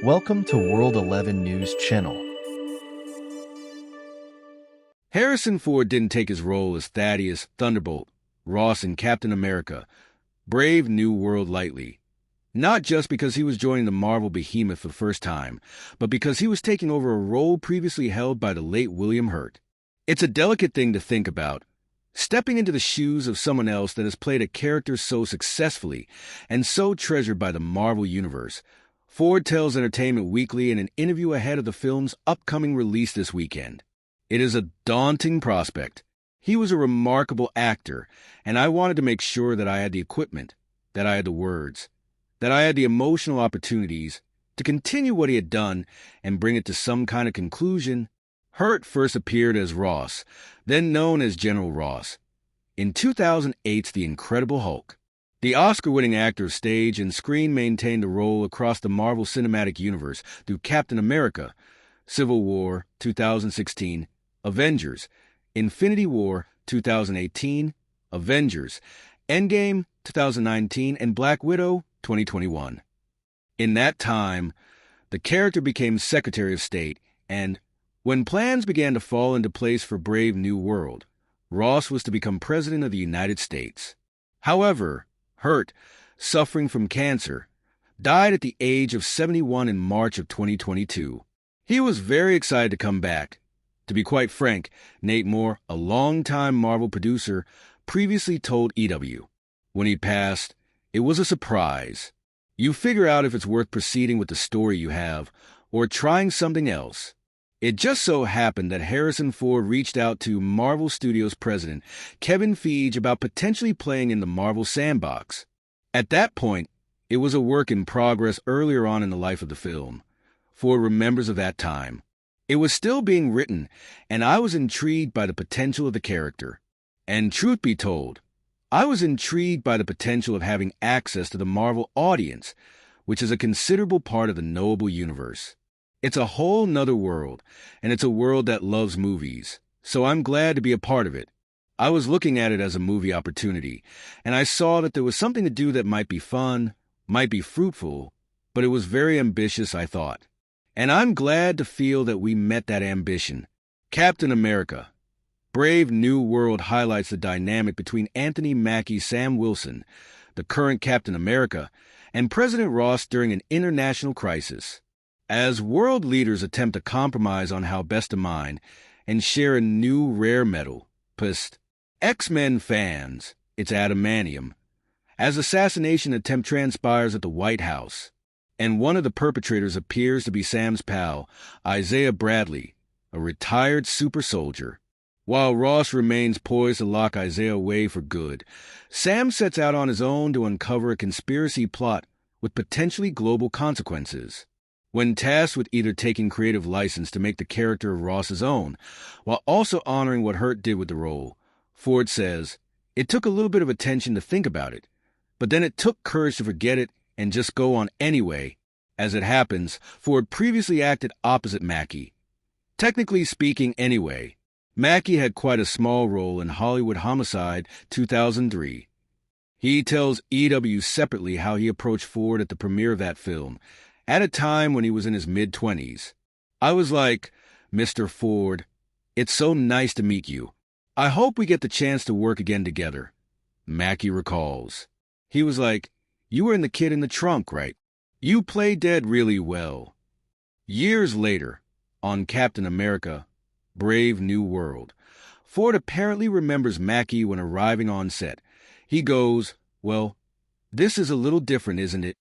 Welcome to World11 News Channel. Harrison Ford didn't take his role as Thaddeus Thunderbolt Ross in Captain America: Brave New World lightly. Not just because he was joining the Marvel behemoth for the first time, but because he was taking over a role previously held by the late William Hurt. It's a delicate thing to think about, stepping into the shoes of someone else that has played a character so successfully and so treasured by the Marvel Universe. Ford tells Entertainment Weekly in an interview ahead of the film's upcoming release this weekend. It is a daunting prospect. He was a remarkable actor, and I wanted to make sure that I had the equipment, that I had the words, that I had the emotional opportunities to continue what he had done and bring it to some kind of conclusion. Hurt first appeared as Ross, then known as General Ross, in 2008's The Incredible Hulk. The Oscar-winning actor of stage and screen maintained the role across the Marvel Cinematic Universe through Captain America, Civil War 2016, Avengers, Infinity War 2018, Avengers, Endgame 2019, and Black Widow 2021. In that time, the character became Secretary of State, and when plans began to fall into place for Brave New World, Ross was to become President of the United States. However, Hurt, suffering from cancer, died at the age of 71 in March of 2022. He was very excited to come back. To be quite frank, Nate Moore, a longtime Marvel producer, previously told EW, when he passed, it was a surprise. You figure out if it's worth proceeding with the story you have, or trying something else. It just so happened that Harrison Ford reached out to Marvel Studios president Kevin Feige about potentially playing in the Marvel sandbox. At that point, it was a work in progress earlier on in the life of the film. Ford remembers of that time. It was still being written, and I was intrigued by the potential of the character. And truth be told, I was intrigued by the potential of having access to the Marvel audience, which is a considerable part of the knowable universe. It's a whole nother world, and it's a world that loves movies, so I'm glad to be a part of it. I was looking at it as a movie opportunity, and I saw that there was something to do that might be fun, might be fruitful, but it was very ambitious, I thought. And I'm glad to feel that we met that ambition. Captain America: Brave New World highlights the dynamic between Anthony Mackie's Sam Wilson, the current Captain America, and President Ross during an international crisis. As world leaders attempt to compromise on how best to mine and share a new rare metal, X-Men fans, it's adamantium, as assassination attempt transpires at the White House, and one of the perpetrators appears to be Sam's pal, Isaiah Bradley, a retired super soldier. While Ross remains poised to lock Isaiah away for good, Sam sets out on his own to uncover a conspiracy plot with potentially global consequences. When tasked with either taking creative license to make the character of Ross his own, while also honoring what Hurt did with the role, Ford says, "It took a little bit of attention to think about it, but then it took courage to forget it and just go on anyway." As it happens, Ford previously acted opposite Mackie. Technically speaking anyway, Mackie had quite a small role in Hollywood Homicide 2003. He tells EW separately how he approached Ford at the premiere of that film, at a time when he was in his mid-20s. "I was like, Mr. Ford, it's so nice to meet you. I hope we get the chance to work again together," Mackie recalls. He was like, "You were in The Kid in the Trunk, right? You play dead really well." Years later, on Captain America: Brave New World, Ford apparently remembers Mackie when arriving on set. He goes, "Well, this is a little different, isn't it?